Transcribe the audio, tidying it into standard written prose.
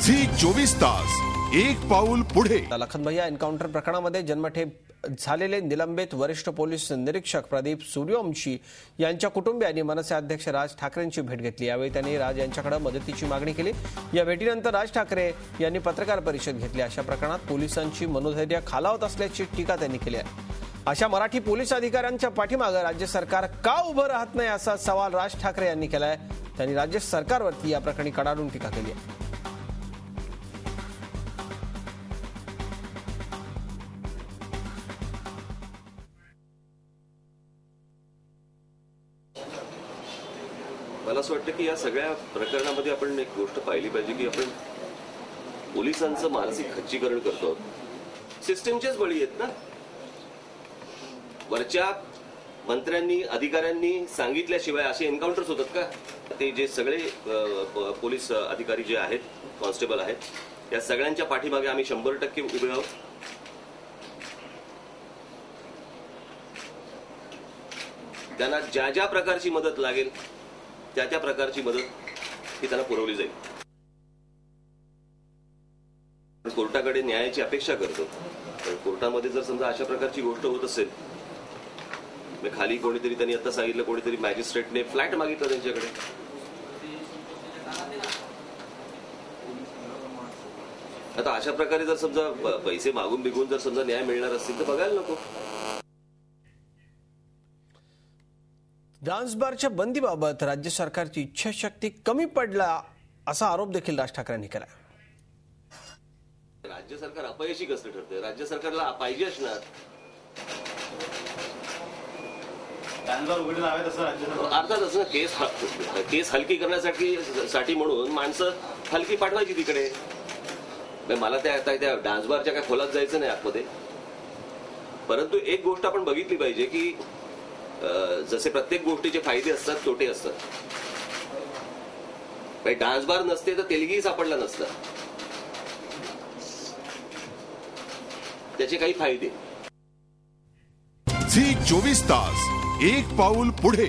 Zee 24 तास एक पाऊल पुढे। लखनभैया एन्काउंटर प्रकरणामध्ये जन्मठेप झालेले निलंबित वरिष्ठ पोलीस निरीक्षक प्रदीप सूर्यवंशी यांच्या कुटुंबियांनी मनसे अध्यक्ष राज ठाकरेंची भेट घेतली। यावेळी त्यांनी राज यांच्याकडे मदतीची मागणी केली। या भेटीनंतर राज ठाकरे यांनी पत्रकार परिषद घेतली। अशा प्रकरणात पोलिसांची मनोधैर्य खालावत असल्याची टीका त्यांनी केली आहे। अशा मराठी पोलीस अधिकाऱ्यांच्या पाठीमागे राज्य सरकार का उभं राहत नाही असा सवाल राज ठाकरे यांनी केलाय। त्यांनी राज्य सरकारवरती या प्रकरणी कडाडून टीका केली आहे। मला असं वाटतं की या सगळ्या प्रकरणामध्ये आपण एक गोष्ट पाहिली पाहिजे की आपण पोलिसांचं मानसिक खच्चीकरण करतो। सिस्टीमचेच बळी आहेत ना। वरच्या मंत्र्यांनी अधिकाऱ्यांनी सांगितल्याशिवाय असे एन्काउंटर्स होतात का? ते जे सगळे पोलीस अधिकारी जे आहेत, कॉन्स्टेबल आहेत, या सगळ्यांच्या पाठीमागे आम्ही 100% उभे आहोत। त्यांना ज्या ज्या प्रकारची मदत लागेल त्या त्या प्रकारची मदत ही त्यांना पुरवली जाईल। कोर्टाकडे न्यायाची अपेक्षा करतो, पण कोर्टामध्ये जर समजा अशा प्रकारची गोष्ट होत असेल, खाली कोणीतरी त्यांनी आता सांगितलं कोणीतरी मॅजिस्ट्रेटने फ्लॅट मागितला त्यांच्याकडे, आता अशा प्रकारे जर समजा पैसे मागून बिगून जर समजा न्याय मिळणार असतील तर बघायला नको। डान्स बारच्या बंदीबाबत राज्य सरकारची इच्छाशक्ती कमी पडला असा आरोप देखील राज ठाकरेंनी केला। राज्य सरकार अपयशी कसं ठरतंय? राज्य सरकारला पाहिजे असणार अर्थात असं केस हलकी करण्यासाठी म्हणून माणसं हलकी पाठवायची तिकडे। मला त्या डान्स बारच्या काय खोलात जायचं नाही आतमध्ये, परंतु एक गोष्ट आपण बघितली पाहिजे की जसे प्रत्येक गोष्टीचे फायदे असतात तोटे असतात। डान्स बार नसते तर तेलगी सापडला नसता, त्याचे काही फायदे। झी 24 तास एक पाऊल पुढे।